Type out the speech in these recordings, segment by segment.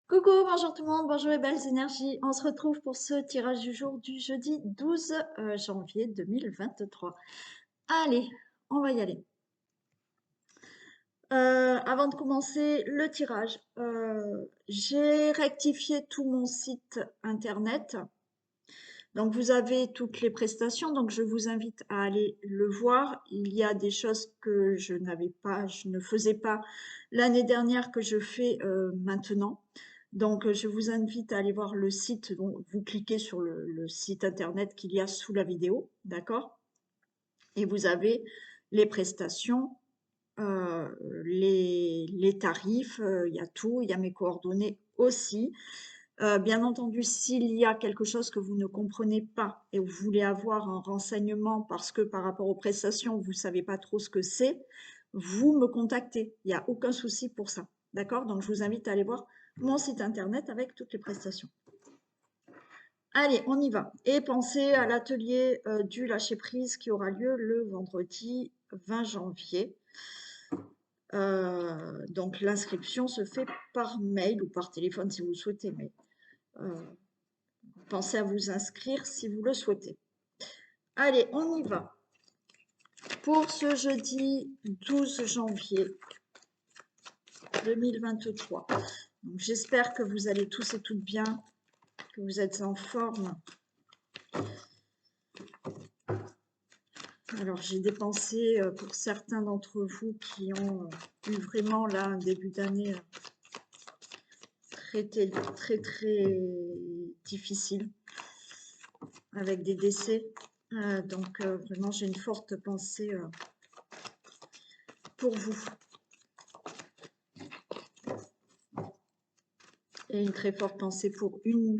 Coucou, bonjour tout le monde, bonjour les belles énergies. On se retrouve pour ce tirage du jour du jeudi 12 janvier 2023. Allez, on va y aller. Avant de commencer le tirage, j'ai rectifié tout mon site internet. Donc vous avez toutes les prestations, donc je vous invite à aller le voir. Il y a des choses que je ne faisais pas l'année dernière que je fais maintenant. Donc je vous invite à aller voir le site, donc vous cliquez sur le site internet qu'il y a sous la vidéo, d'accord? Et vous avez les prestations, les tarifs, il y a tout, il y a mes coordonnées aussi. Bien entendu, s'il y a quelque chose que vous ne comprenez pas et vous voulez avoir un renseignement parce que par rapport aux prestations, vous ne savez pas trop ce que c'est, vous me contactez. Il n'y a aucun souci pour ça. D'accord? Donc, je vous invite à aller voir mon site internet avec toutes les prestations. Allez, on y va. Et pensez à l'atelier du lâcher-prise qui aura lieu le vendredi 20 janvier. Donc, l'inscription se fait par mail ou par téléphone si vous le souhaitez, mais pensez à vous inscrire si vous le souhaitez. Allez, on y va. Pour ce jeudi 12 janvier 2023. J'espère que vous allez tous et toutes bien, que vous êtes en forme. Alors, j'ai dépensé pour certains d'entre vous qui ont eu vraiment là un début d'année très difficile avec des décès. Donc, vraiment, j'ai une forte pensée pour vous. Et une très forte pensée pour une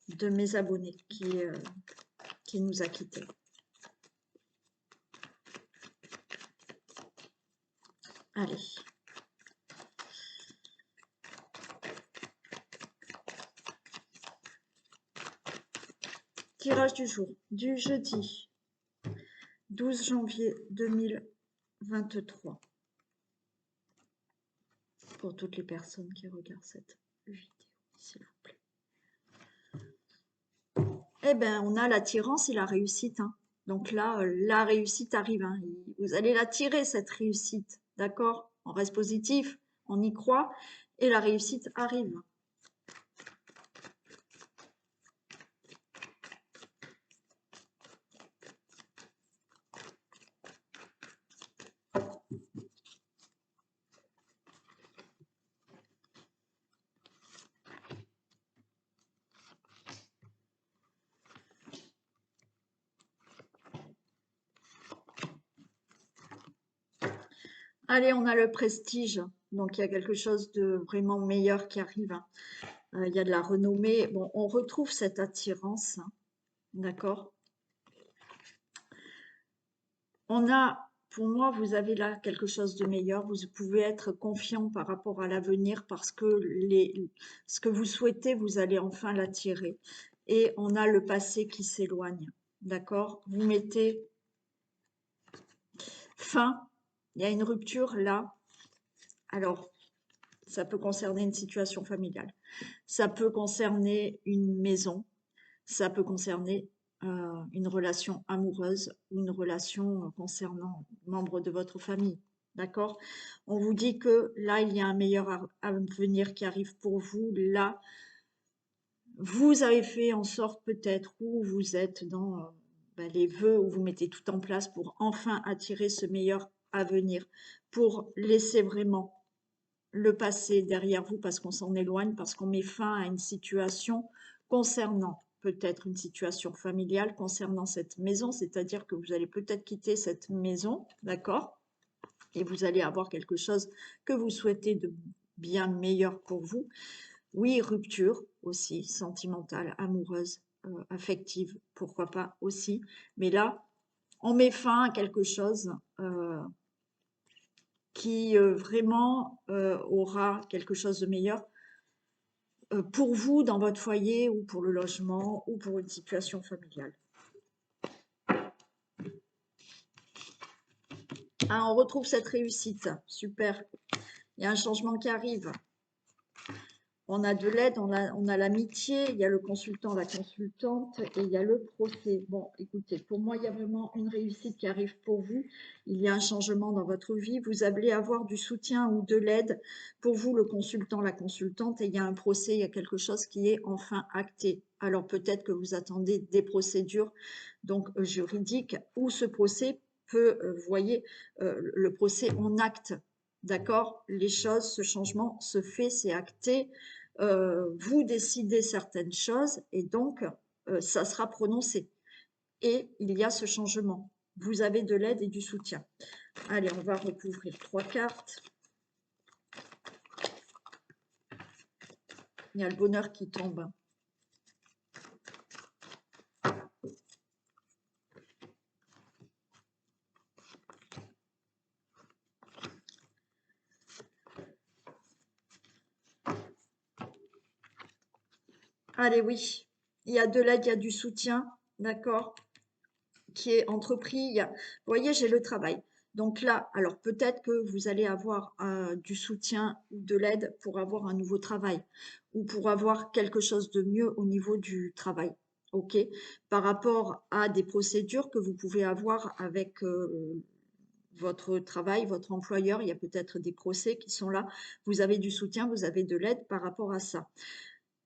de mes abonnés qui nous a quittés. Allez. Tirage du jour du jeudi 12 janvier 2023. Pour toutes les personnes qui regardent cette vidéo, s'il vous plaît. Eh bien, on a l'attirance et la réussite. Hein. Donc là, la réussite arrive. Hein. Vous allez la tirer, cette réussite. D'accord? On reste positif, on y croit. Et la réussite arrive. Allez, on a le prestige. Donc, il y a quelque chose de vraiment meilleur qui arrive. Hein. Il y a de la renommée. Bon, on retrouve cette attirance. Hein. D'accord? On a, pour moi, vous avez là quelque chose de meilleur. Vous pouvez être confiant par rapport à l'avenir parce que ce que vous souhaitez, vous allez enfin l'attirer. Et on a le passé qui s'éloigne. D'accord? Vous mettez fin. Il y a une rupture là. Alors, ça peut concerner une situation familiale. Ça peut concerner une maison. Ça peut concerner une relation amoureuse ou une relation concernant membre de votre famille. D'accord? On vous dit que là, il y a un meilleur avenir qui arrive pour vous. Là, vous avez fait en sorte peut-être où vous êtes dans les vœux, où vous mettez tout en place pour enfin attirer ce meilleur avenir, pour laisser vraiment le passé derrière vous parce qu'on s'en éloigne, parce qu'on met fin à une situation concernant peut-être une situation familiale, concernant cette maison, c'est-à-dire que vous allez peut-être quitter cette maison, d'accord? Et vous allez avoir quelque chose que vous souhaitez de bien meilleur pour vous. Oui, rupture aussi, sentimentale, amoureuse, affective, pourquoi pas aussi. Mais là, on met fin à quelque chose qui vraiment aura quelque chose de meilleur pour vous dans votre foyer ou pour le logement ou pour une situation familiale. Ah, on retrouve cette réussite, super. Il y a un changement qui arrive. On a de l'aide, on a l'amitié, il y a le consultant, la consultante et il y a le procès. Bon, écoutez, pour moi, il y a vraiment une réussite qui arrive pour vous. Il y a un changement dans votre vie. Vous allez avoir du soutien ou de l'aide pour vous, le consultant, la consultante, et il y a un procès, il y a quelque chose qui est enfin acté. Alors peut-être que vous attendez des procédures donc juridiques où ce procès peut, vous voyez, le procès en acte. D'accord? Les choses, ce changement se fait, c'est acté. Vous décidez certaines choses et donc ça sera prononcé. Et il y a ce changement. Vous avez de l'aide et du soutien. Allez, on va recouvrir 3 cartes. Il y a le bonheur qui tombe. Allez, oui. Il y a de l'aide, il y a du soutien. D'accord? Qui est entrepris. Vous voyez, j'ai le travail. Donc là, alors peut-être que vous allez avoir du soutien ou de l'aide pour avoir un nouveau travail ou pour avoir quelque chose de mieux au niveau du travail. OK? Par rapport à des procédures que vous pouvez avoir avec votre travail, votre employeur, il y a peut-être des procès qui sont là. Vous avez du soutien, vous avez de l'aide par rapport à ça.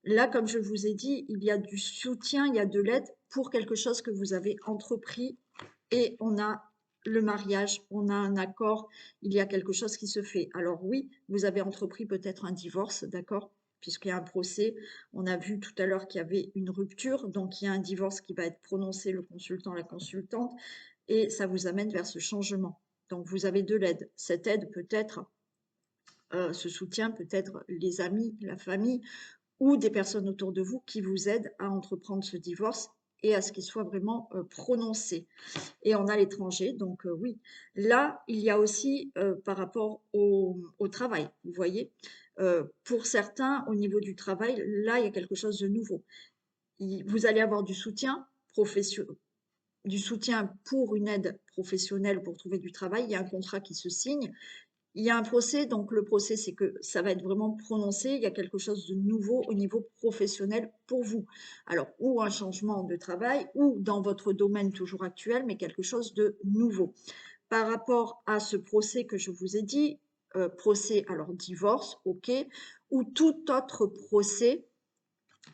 Là, comme je vous ai dit, il y a du soutien, il y a de l'aide pour quelque chose que vous avez entrepris et on a le mariage, on a un accord, il y a quelque chose qui se fait. Alors oui, vous avez entrepris peut-être un divorce, d'accord? Puisqu'il y a un procès, on a vu tout à l'heure qu'il y avait une rupture, donc il y a un divorce qui va être prononcé, le consultant, la consultante, et ça vous amène vers ce changement. Donc vous avez de l'aide. Cette aide peut être, ce soutien peut être les amis, la famille, ou des personnes autour de vous qui vous aident à entreprendre ce divorce et à ce qu'il soit vraiment prononcé. Et on a l'étranger, donc oui. Là, il y a aussi par rapport au travail, vous voyez. Pour certains, au niveau du travail, là, il y a quelque chose de nouveau. Vous allez avoir du soutien professionnel, du soutien pour une aide professionnelle pour trouver du travail. Il y a un contrat qui se signe. Il y a un procès, donc le procès, c'est que ça va être vraiment prononcé, il y a quelque chose de nouveau au niveau professionnel pour vous. Alors, ou un changement de travail, ou dans votre domaine toujours actuel, mais quelque chose de nouveau. Par rapport à ce procès que je vous ai dit, procès, alors divorce, ok, ou tout autre procès,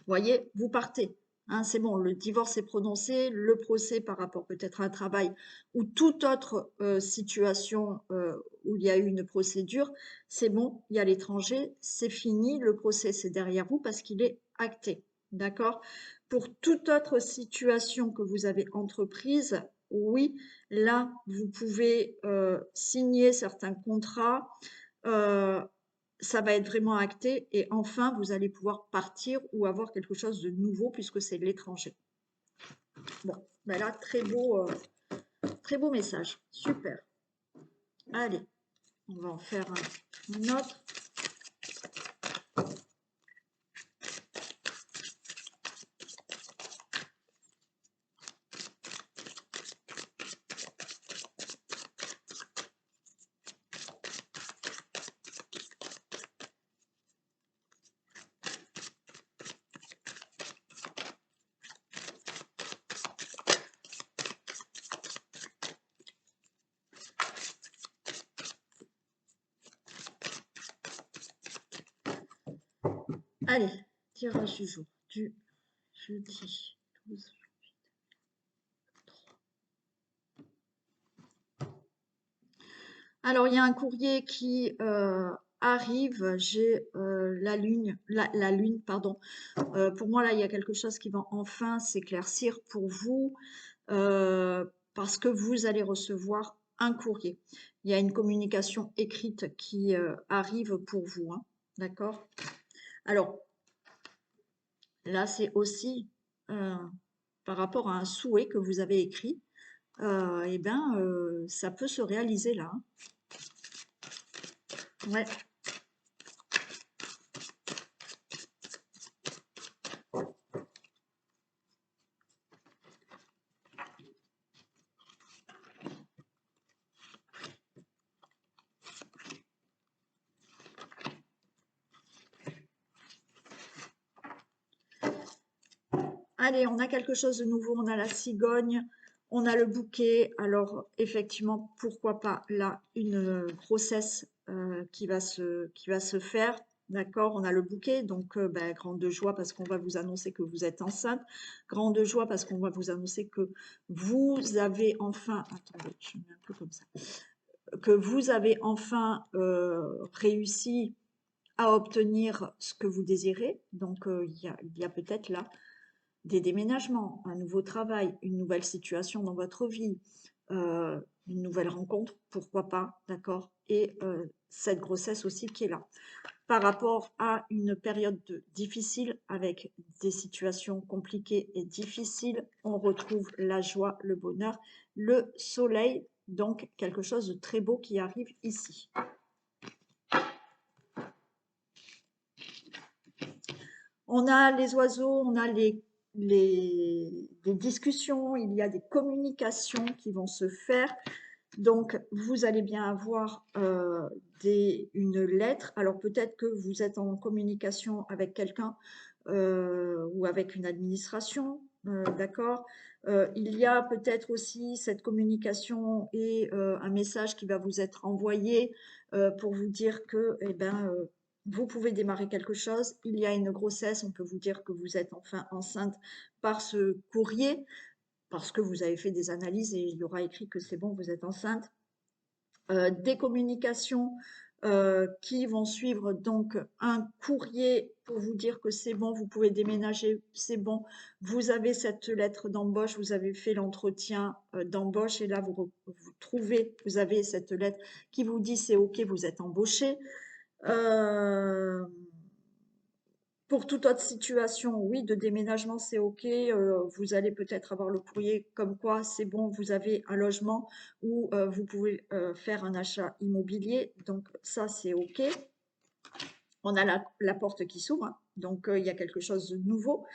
voyez, vous partez. Hein, c'est bon, le divorce est prononcé, le procès par rapport peut-être à un travail ou toute autre situation où il y a eu une procédure, c'est bon, il y a l'étranger, c'est fini, le procès c'est derrière vous parce qu'il est acté. D'accord? Pour toute autre situation que vous avez entreprise, oui, là, vous pouvez signer certains contrats. euh, Ça va être vraiment acté et enfin vous allez pouvoir partir ou avoir quelque chose de nouveau puisque c'est de l'étranger. Bon, ben là, très beau message. Super. Allez, on va en faire un autre. Allez, tirage du jour du jeudi 12. Alors, il y a un courrier qui arrive, j'ai la lune, pardon. Pour moi, là, il y a quelque chose qui va enfin s'éclaircir pour vous parce que vous allez recevoir un courrier. Il y a une communication écrite qui arrive pour vous, hein, d'accord? Alors, là, c'est aussi par rapport à un souhait que vous avez écrit. Eh bien, ça peut se réaliser là, hein. Ouais. Allez, on a quelque chose de nouveau, on a la cigogne, on a le bouquet. Alors, effectivement, pourquoi pas là, une grossesse qui va se faire. D'accord, on a le bouquet, donc ben, grande joie parce qu'on va vous annoncer que vous êtes enceinte. Grande joie parce qu'on va vous annoncer que vous avez enfin... Attendez, je mets un peu comme ça. Que vous avez enfin réussi à obtenir ce que vous désirez. Donc, il y a peut-être là des déménagements, un nouveau travail, une nouvelle situation dans votre vie, une nouvelle rencontre, pourquoi pas, d'accord? Et cette grossesse aussi qui est là. Par rapport à une période difficile avec des situations compliquées et difficiles, on retrouve la joie, le bonheur, le soleil, donc quelque chose de très beau qui arrive ici. On a les oiseaux, on a des discussions, il y a des communications qui vont se faire. Donc, vous allez bien avoir une lettre. Alors, peut-être que vous êtes en communication avec quelqu'un ou avec une administration, d'accord? Il y a peut-être aussi cette communication et un message qui va vous être envoyé pour vous dire que, eh ben, vous pouvez démarrer quelque chose. Il y a une grossesse, on peut vous dire que vous êtes enfin enceinte par ce courrier parce que vous avez fait des analyses et il y aura écrit que c'est bon, vous êtes enceinte. Des communications qui vont suivre donc un courrier pour vous dire que c'est bon, vous pouvez déménager, c'est bon, vous avez cette lettre d'embauche, vous avez fait l'entretien d'embauche et là vous trouvez, vous avez cette lettre qui vous dit c'est ok, vous êtes embauché. Pour toute autre situation, oui, de déménagement, c'est OK. Vous allez peut-être avoir le courrier comme quoi c'est bon, vous avez un logement ou vous pouvez faire un achat immobilier. Donc ça, c'est OK. On a la porte qui s'ouvre, hein. Donc il y a quelque chose de nouveau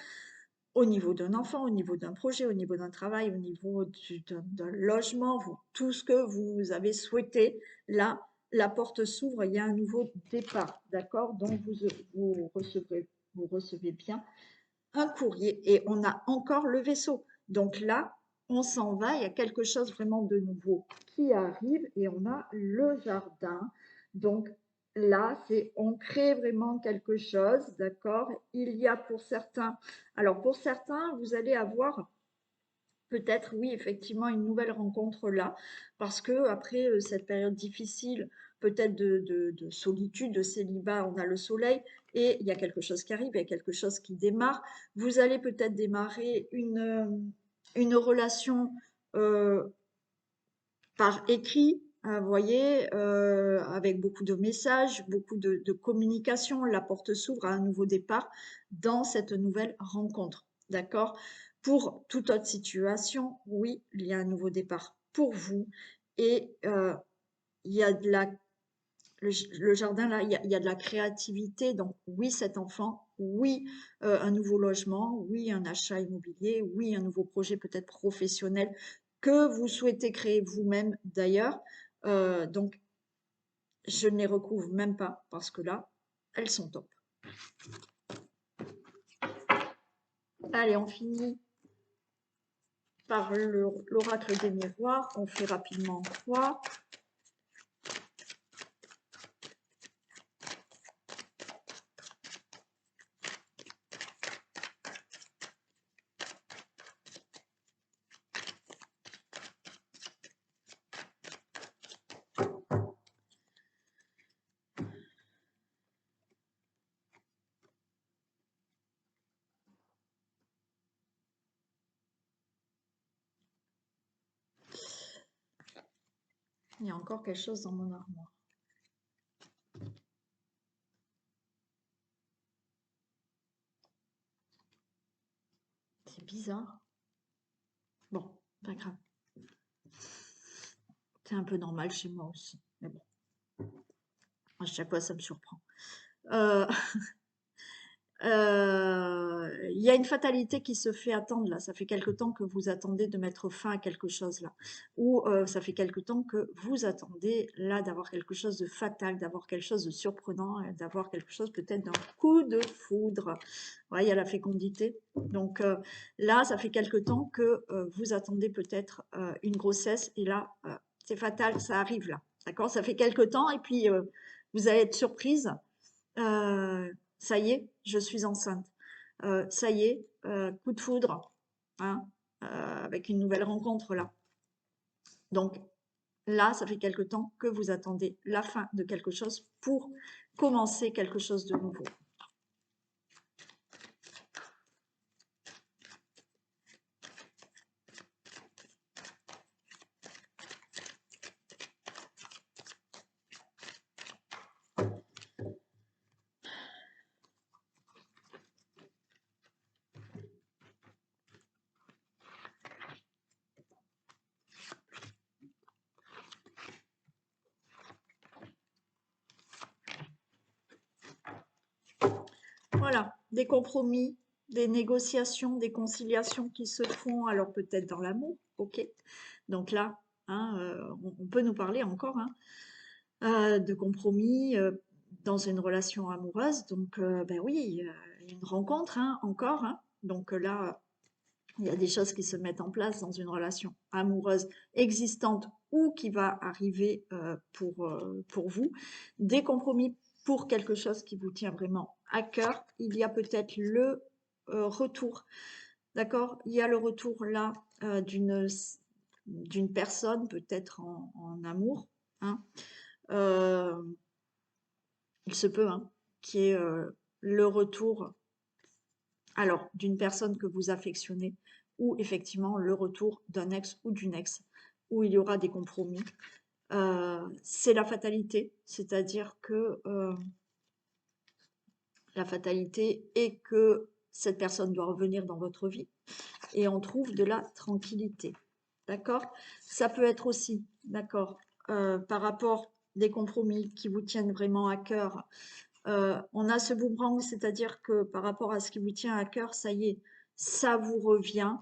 au niveau d'un enfant, au niveau d'un projet, au niveau d'un travail, au niveau d'un logement, tout ce que vous avez souhaité. Là, la porte s'ouvre, il y a un nouveau départ, d'accord? Donc vous recevez bien un courrier et on a encore le vaisseau. Donc là, on s'en va, il y a quelque chose vraiment de nouveau qui arrive et on a le jardin. Donc là, on crée vraiment quelque chose, d'accord? Il y a pour certains, alors pour certains, vous allez avoir peut-être, oui, effectivement, une nouvelle rencontre là, parce que après cette période difficile, peut-être de solitude, de célibat, on a le soleil, et il y a quelque chose qui arrive, il y a quelque chose qui démarre. Vous allez peut-être démarrer une relation par écrit, vous voyez, avec beaucoup de messages, beaucoup de communication. La porte s'ouvre à un nouveau départ dans cette nouvelle rencontre. D'accord? Pour toute autre situation, oui, il y a un nouveau départ pour vous. Et il y a le jardin, là, il y a de la créativité. Donc, oui, cet enfant, oui, un nouveau logement, oui, un achat immobilier, oui, un nouveau projet peut-être professionnel que vous souhaitez créer vous-même d'ailleurs. Donc, je ne les recouvre même pas parce que là, elles sont top. Allez, on finit par l'oracle des miroirs. On fait rapidement 3. Il y a encore quelque chose dans mon armoire. C'est bizarre. Bon, pas grave. C'est un peu normal chez moi aussi. Mais bon, à chaque fois, ça me surprend. Il y a une fatalité qui se fait attendre là. Ça fait quelque temps que vous attendez de mettre fin à quelque chose là. Ou ça fait quelque temps que vous attendez là d'avoir quelque chose de fatal, d'avoir quelque chose de surprenant, d'avoir quelque chose peut-être d'un coup de foudre. Ouais, il y a la fécondité. Donc là, ça fait quelque temps que vous attendez peut-être une grossesse et là, c'est fatal, ça arrive là. D'accord? Ça fait quelque temps et puis vous allez être surprise. Ça y est, je suis enceinte. Ça y est, coup de foudre, hein, avec une nouvelle rencontre là. Donc là, ça fait quelque temps que vous attendez la fin de quelque chose pour commencer quelque chose de nouveau. Voilà, des compromis, des négociations, des conciliations qui se font, alors peut-être dans l'amour, ok. Donc là, hein, on peut nous parler encore hein, de compromis dans une relation amoureuse. Donc, ben oui, une rencontre hein, encore. Hein. Donc là, il y a des choses qui se mettent en place dans une relation amoureuse existante ou qui va arriver pour vous. Des compromis pour quelque chose qui vous tient vraiment à cœur. Il y a peut-être le retour, d'accord? Il y a le retour là d'une personne, peut-être en amour. Hein. Il se peut hein, qu'il y ait le retour alors d'une personne que vous affectionnez ou effectivement le retour d'un ex ou d'une ex où il y aura des compromis. C'est la fatalité, c'est-à-dire que la fatalité est que cette personne doit revenir dans votre vie et on trouve de la tranquillité. D'accord? Ça peut être aussi, d'accord, par rapport des compromis qui vous tiennent vraiment à cœur. On a ce boomerang, c'est-à-dire que par rapport à ce qui vous tient à cœur, ça y est, ça vous revient.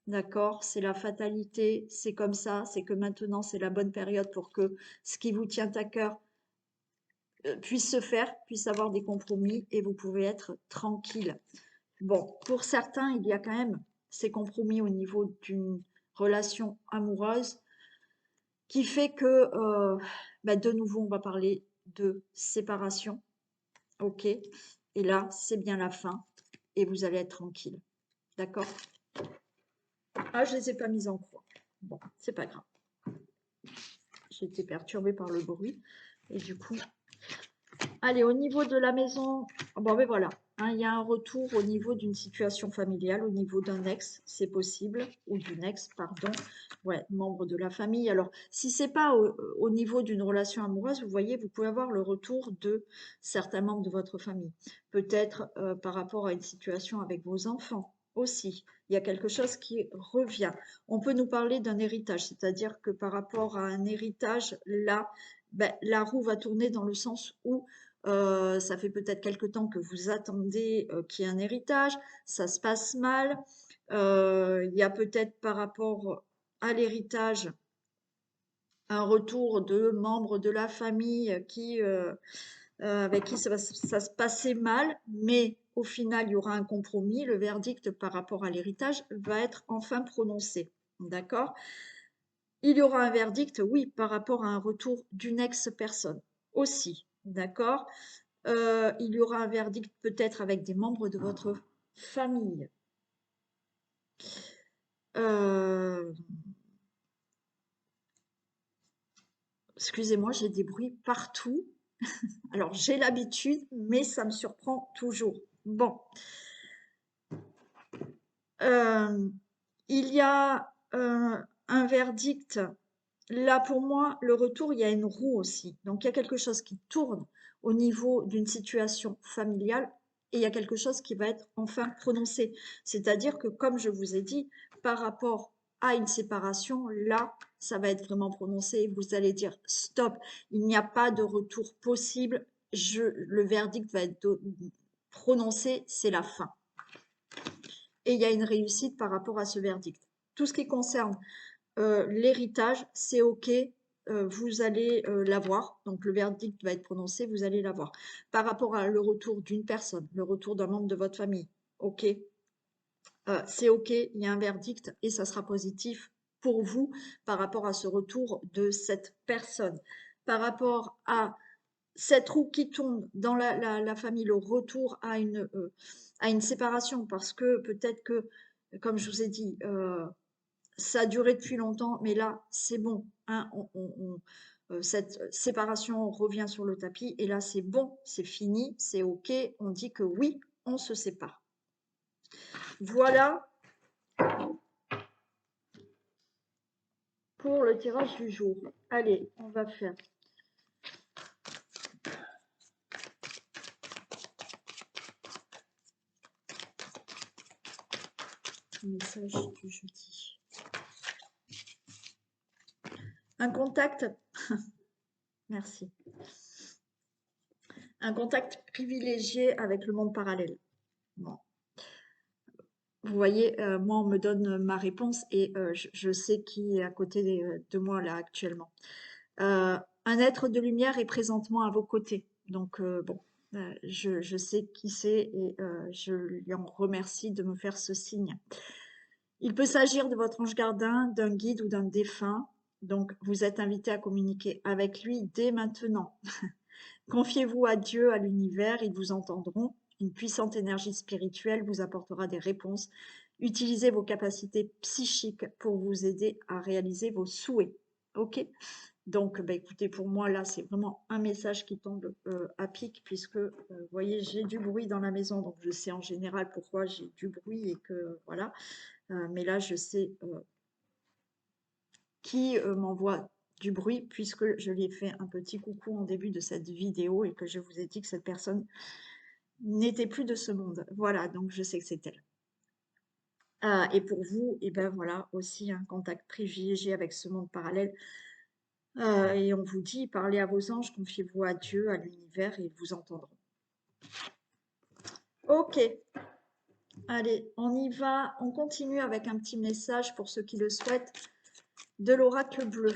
D'accord? C'est la fatalité, c'est comme ça, c'est que maintenant c'est la bonne période pour que ce qui vous tient à cœur puisse se faire, puisse avoir des compromis et vous pouvez être tranquille. Bon, pour certains, il y a quand même ces compromis au niveau d'une relation amoureuse qui fait que, de nouveau, on va parler de séparation. Ok? Et là, c'est bien la fin et vous allez être tranquille. D'accord? Ah, je ne les ai pas mises en croix. Bon, c'est pas grave. J'ai été perturbée par le bruit. Et du coup, allez, au niveau de la maison, bon, ben voilà, hein, il y a un retour au niveau d'une situation familiale, au niveau d'un ex, c'est possible, ou d'une ex, pardon, ouais, membre de la famille. Alors, si c'est pas au niveau d'une relation amoureuse, vous voyez, vous pouvez avoir le retour de certains membres de votre famille. Peut-être par rapport à une situation avec vos enfants aussi. Il y a quelque chose qui revient. On peut nous parler d'un héritage, c'est-à-dire que par rapport à un héritage, là, ben, la roue va tourner dans le sens où ça fait peut-être quelque temps que vous attendez qu'il y ait un héritage, ça se passe mal. Il y a peut-être par rapport à l'héritage un retour de membres de la famille avec qui ça se passait mal, mais au final, il y aura un compromis. Le verdict par rapport à l'héritage va être enfin prononcé. D'accord? Il y aura un verdict, oui, par rapport à un retour d'une ex-personne aussi. D'accord? Il y aura un verdict peut-être avec des membres de votre famille. Euh, Excusez-moi, j'ai des bruits partout. Alors, j'ai l'habitude, mais ça me surprend toujours. Bon. Euh, il y a un verdict. Là, pour moi, le retour, il y a une roue aussi. Donc, il y a quelque chose qui tourne au niveau d'une situation familiale et il y a quelque chose qui va être enfin prononcé. C'est-à-dire que, comme je vous ai dit, par rapport à une séparation, là, ça va être vraiment prononcé. Vous allez dire stop, il n'y a pas de retour possible. Le verdict va être prononcé, c'est la fin. Et il y a une réussite par rapport à ce verdict. Tout ce qui concerne l'héritage, c'est OK, vous allez l'avoir. Donc le verdict va être prononcé, vous allez l'avoir. Par rapport à le retour d'une personne, le retour d'un membre de votre famille, OK, c'est OK, il y a un verdict et ça sera positif pour vous par rapport à ce retour de cette personne. Par rapport à cette roue qui tourne dans la famille, le retour à une séparation, parce que peut-être que, comme je vous ai dit, ça a duré depuis longtemps, mais là, c'est bon, hein, cette séparation revient sur le tapis, et là, c'est bon, c'est fini, c'est OK, on dit que oui, on se sépare. Voilà pour le tirage du jour. Allez, on va faire le message du jeudi. Un contact, merci. Un contact privilégié avec le monde parallèle. Bon. Vous voyez, moi, on me donne ma réponse et je sais qui est à côté de moi là actuellement. Un être de lumière est présentement à vos côtés. Donc, bon, je sais qui c'est et je lui en remercie de me faire ce signe. Il peut s'agir de votre ange gardien, d'un guide ou d'un défunt. Donc, vous êtes invité à communiquer avec lui dès maintenant. Confiez-vous à Dieu, à l'univers, ils vous entendront. Une puissante énergie spirituelle vous apportera des réponses. Utilisez vos capacités psychiques pour vous aider à réaliser vos souhaits. OK? Donc, bah, écoutez, pour moi, là, c'est vraiment un message qui tombe à pic, puisque, vous voyez, j'ai du bruit dans la maison, donc je sais en général pourquoi j'ai du bruit et que, voilà. Mais là, je sais qui m'envoie du bruit, puisque je lui ai fait un petit coucou en début de cette vidéo et que je vous ai dit que cette personne n'était plus de ce monde. Voilà, donc je sais que c'est elle. Et pour vous, et ben voilà, aussi un contact privilégié avec ce monde parallèle. Et on vous dit, parlez à vos anges, confiez-vous à Dieu, à l'univers, et ils vous entendront. Ok, allez, on y va. On continue avec un petit message pour ceux qui le souhaitent de l'oracle bleu.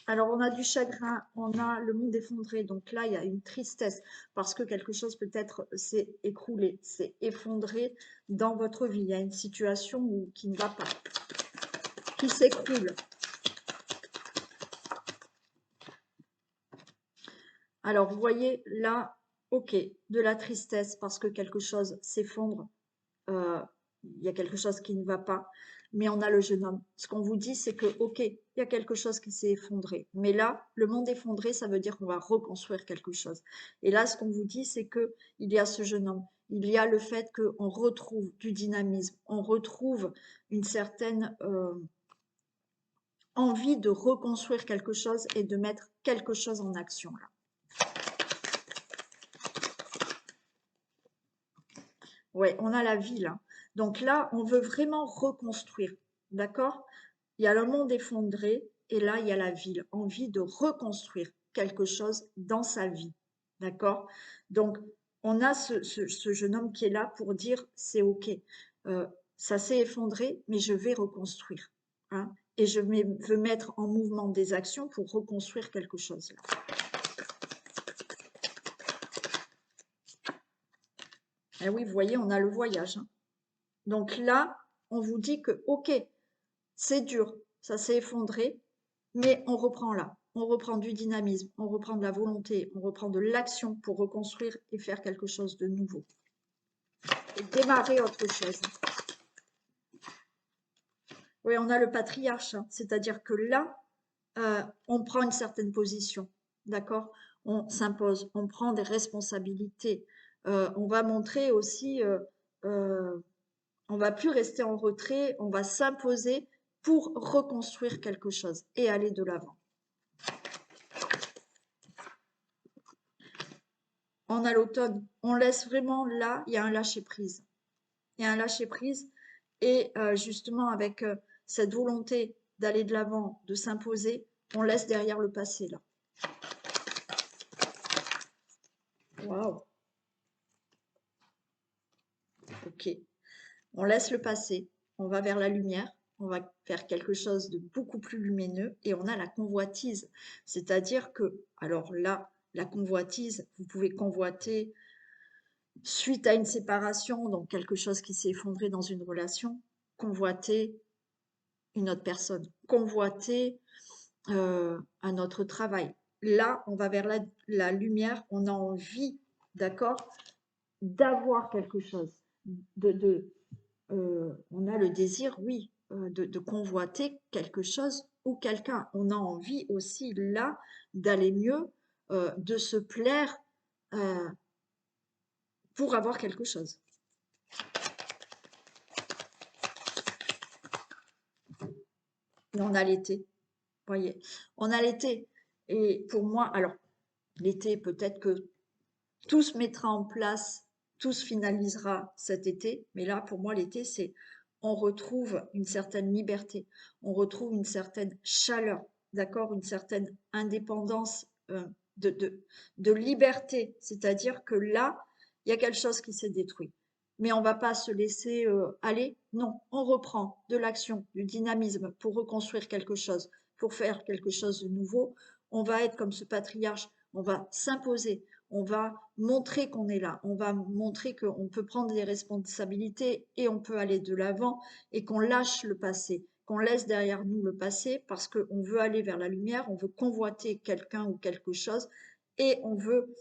Alors, on a du chagrin, on a le monde effondré. Donc là, il y a une tristesse parce que quelque chose peut-être s'est écroulé, s'est effondré dans votre vie. Il y a une situation qui ne va pas, qui s'écroule. Alors, vous voyez là, ok, de la tristesse parce que quelque chose s'effondre. Il y a quelque chose qui ne va pas, mais on a le jeune homme. Ce qu'on vous dit, c'est que, ok, il y a quelque chose qui s'est effondré, mais là, le monde effondré, ça veut dire qu'on va reconstruire quelque chose. Et là, ce qu'on vous dit, c'est que il y a ce jeune homme, il y a le fait qu'on retrouve du dynamisme, on retrouve une certaine envie de reconstruire quelque chose et de mettre quelque chose en action là. Ouais, on a la ville, hein. Donc là, on veut vraiment reconstruire, d'accord? Il y a le monde effondré et là, il y a la ville, envie de reconstruire quelque chose dans sa vie, d'accord? Donc, on a ce jeune homme qui est là pour dire, c'est OK, ça s'est effondré, mais je vais reconstruire, hein, et je veux mettre en mouvement des actions pour reconstruire quelque chose là. Et oui, vous voyez, on a le voyage, hein. Donc là, on vous dit que, OK, c'est dur, ça s'est effondré, mais on reprend là. On reprend du dynamisme, on reprend de la volonté, on reprend de l'action pour reconstruire et faire quelque chose de nouveau. Et démarrer autre chose. Oui, on a le patriarche, hein. C'est-à-dire que là, on prend une certaine position, d'accord? On s'impose, on prend des responsabilités. On va montrer aussi, on va plus rester en retrait, on va s'imposer pour reconstruire quelque chose et aller de l'avant. On a l'automne, on laisse vraiment là, il y a un lâcher-prise. Il y a un lâcher-prise et justement avec cette volonté d'aller de l'avant, de s'imposer, on laisse derrière le passé là. Waouh. Ok. On laisse le passé, on va vers la lumière, on va faire quelque chose de beaucoup plus lumineux et on a la convoitise. C'est-à-dire que, alors là, la convoitise, vous pouvez convoiter suite à une séparation, donc quelque chose qui s'est effondré dans une relation, convoiter une autre personne, convoiter un autre travail. Là, on va vers la lumière, on a envie, d'accord, d'avoir quelque chose, on a le désir, oui, de convoiter quelque chose ou quelqu'un. On a envie aussi, là, d'aller mieux, de se plaire euh, pour avoir quelque chose. Et on a l'été, voyez. On a l'été. Et pour moi, alors, l'été, peut-être que tout se mettra en place, tout se finalisera cet été. Mais là, pour moi, l'été, c'est on retrouve une certaine liberté, on retrouve une certaine chaleur, d'accord, une certaine indépendance de, de, de liberté. C'est-à-dire que là, il y a quelque chose qui s'est détruit. Mais on ne va pas se laisser aller. Non, on reprend de l'action, du dynamisme pour reconstruire quelque chose, pour faire quelque chose de nouveau. On va être comme ce patriarche, on va s'imposer, on va montrer qu'on est là, on va montrer qu'on peut prendre des responsabilités et on peut aller de l'avant et qu'on lâche le passé, qu'on laisse derrière nous le passé parce qu'on veut aller vers la lumière, on veut convoiter quelqu'un ou quelque chose et on veut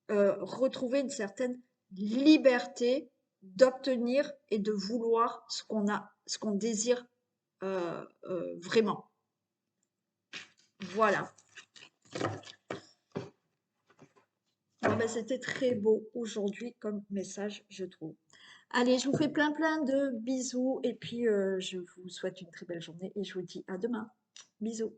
retrouver une certaine liberté d'obtenir et de vouloir ce qu'on a, ce qu'on désire vraiment. Voilà. Bon, ben, c'était très beau aujourd'hui comme message, je trouve. Allez, je vous fais plein de bisous et puis je vous souhaite une très belle journée et je vous dis à demain. Bisous.